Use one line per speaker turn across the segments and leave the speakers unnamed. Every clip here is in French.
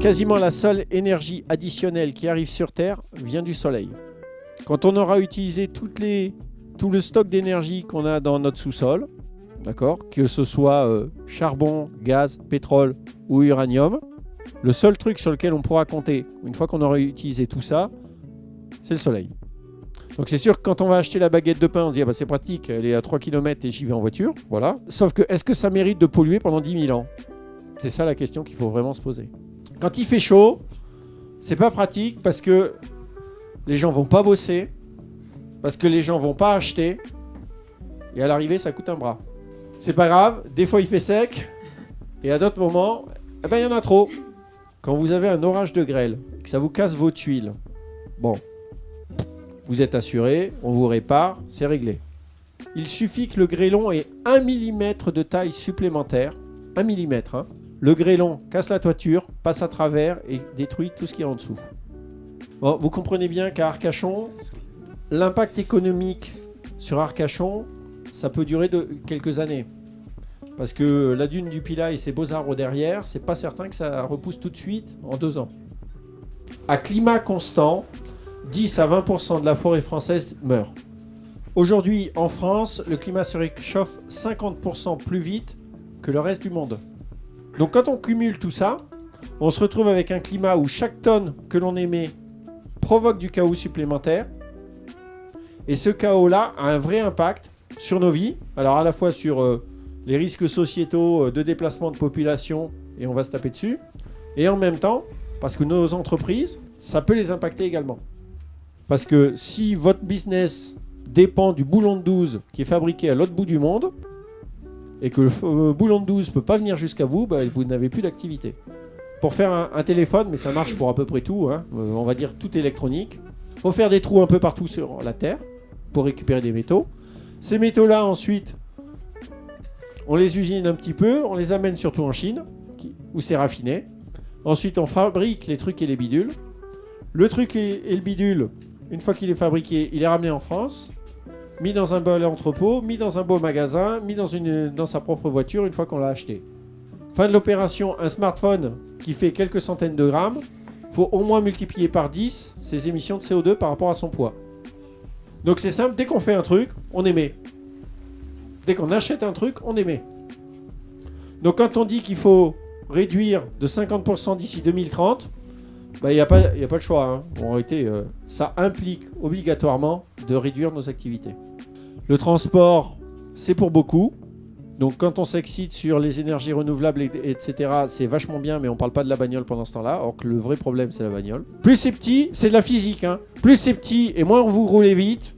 quasiment la seule énergie additionnelle qui arrive sur Terre vient du Soleil. Quand on aura utilisé tout le stock d'énergie qu'on a dans notre sous-sol, d'accord, que ce soit charbon, gaz, pétrole ou uranium, le seul truc sur lequel on pourra compter, une fois qu'on aura utilisé tout ça, c'est le Soleil. Donc c'est sûr que quand on va acheter la baguette de pain, on se dit ah bah c'est pratique, elle est à 3 km et j'y vais en voiture, voilà. Sauf que est-ce que ça mérite de polluer pendant 10 000 ans? C'est ça la question qu'il faut vraiment se poser. Quand il fait chaud, c'est pas pratique parce que les gens vont pas bosser, parce que les gens vont pas acheter, et à l'arrivée ça coûte un bras. C'est pas grave, des fois il fait sec, et à d'autres moments, eh ben, il y en a trop. Quand vous avez un orage de grêle, que ça vous casse vos tuiles, bon, vous êtes assuré, on vous répare, c'est réglé. Il suffit que le grêlon ait 1 mm de taille supplémentaire, 1 mm, hein. Le grêlon casse la toiture, passe à travers et détruit tout ce qui est en dessous. Bon, vous comprenez bien qu'à Arcachon, l'impact économique sur Arcachon, ça peut durer quelques années. Parce que la dune du Pilat et ses beaux arbres derrière, c'est pas certain que ça repousse tout de suite en 2 ans. À climat constant, 10 à 20% de la forêt française meurt. Aujourd'hui, en France, le climat se réchauffe 50% plus vite que le reste du monde. Donc quand on cumule tout ça, on se retrouve avec un climat où chaque tonne que l'on émet provoque du chaos supplémentaire. Et ce chaos-là a un vrai impact sur nos vies. Alors à la fois sur les risques sociétaux de déplacement de population, et on va se taper dessus. Et en même temps, parce que nos entreprises, ça peut les impacter également. Parce que si votre business dépend du boulon de 12 qui est fabriqué à l'autre bout du monde, et que le boulon de 12 ne peut pas venir jusqu'à vous, bah, vous n'avez plus d'activité. Pour faire un téléphone, mais ça marche pour à peu près tout, hein, on va dire tout électronique, il faut faire des trous un peu partout sur la Terre pour récupérer des métaux. Ces métaux-là, ensuite, on les usine un petit peu, on les amène surtout en Chine, où c'est raffiné. Ensuite, on fabrique les trucs et les bidules. Le truc et le bidule, une fois qu'il est fabriqué, il est ramené en France, mis dans un bel entrepôt, mis dans un beau magasin, mis dans sa propre voiture une fois qu'on l'a acheté. Fin de l'opération, un smartphone qui fait quelques centaines de grammes, il faut au moins multiplier par 10 ses émissions de CO2 par rapport à son poids. Donc c'est simple, dès qu'on fait un truc, on émet. Dès qu'on achète un truc, on émet. Donc quand on dit qu'il faut réduire de 50% d'ici 2030, il n'y a pas le choix. Hein. En réalité, ça implique obligatoirement de réduire nos activités. Le transport, c'est pour beaucoup. Donc quand on s'excite sur les énergies renouvelables, etc., c'est vachement bien, mais on ne parle pas de la bagnole pendant ce temps-là, alors que le vrai problème, c'est la bagnole. Plus c'est petit, c'est de la physique. Hein. Plus c'est petit et moins vous roulez vite,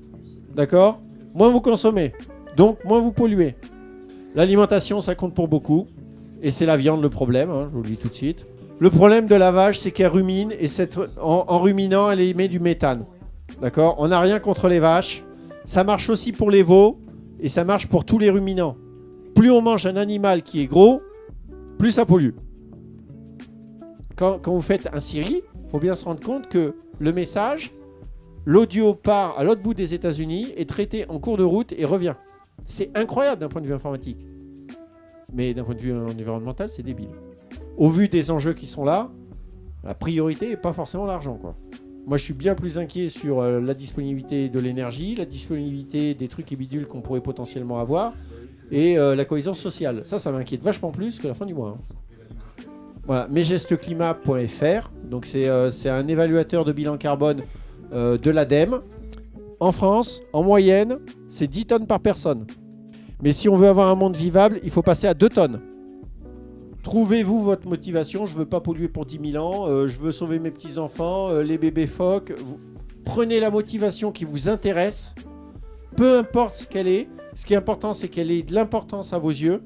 d'accord, moins vous consommez. Donc moins vous polluez. L'alimentation, ça compte pour beaucoup. Et c'est la viande le problème, hein, je vous le dis tout de suite. Le problème de la vache, c'est qu'elle rumine, et en ruminant, elle émet du méthane. D'accord ? On n'a rien contre les vaches. Ça marche aussi pour les veaux, et ça marche pour tous les ruminants. Plus on mange un animal qui est gros, plus ça pollue. Quand vous faites un Siri, il faut bien se rendre compte que le message, l'audio part à l'autre bout des États-Unis, est traité en cours de route et revient. C'est incroyable d'un point de vue informatique. Mais d'un point de vue environnemental, c'est débile. Au vu des enjeux qui sont là, la priorité n'est pas forcément l'argent, quoi. Moi, je suis bien plus inquiet sur la disponibilité de l'énergie, la disponibilité des trucs et bidules qu'on pourrait potentiellement avoir, et la cohésion sociale. Ça m'inquiète vachement plus que la fin du mois. Hein. Voilà, mesgestesclimat.fr. Donc c'est un évaluateur de bilan carbone de l'ADEME. En France, en moyenne, c'est 10 tonnes par personne. Mais si on veut avoir un monde vivable, il faut passer à 2 tonnes. Trouvez-vous votre motivation. Je ne veux pas polluer pour 10 000 ans. Je veux sauver mes petits-enfants, les bébés phoques. Prenez la motivation qui vous intéresse. Peu importe ce qu'elle est. Ce qui est important, c'est qu'elle ait de l'importance à vos yeux.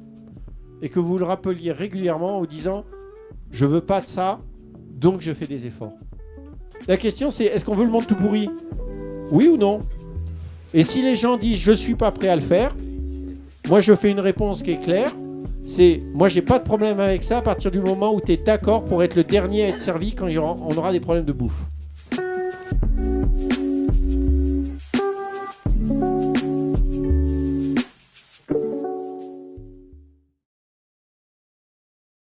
Et que vous le rappeliez régulièrement en vous disant « Je ne veux pas de ça, donc je fais des efforts ». La question, c'est est-ce qu'on veut le monde tout pourri ? Oui ou non ? Et si les gens disent « Je ne suis pas prêt à le faire », moi, je fais une réponse qui est claire. C'est, moi, j'ai pas de problème avec ça à partir du moment où tu es d'accord pour être le dernier à être servi quand on aura des problèmes de bouffe.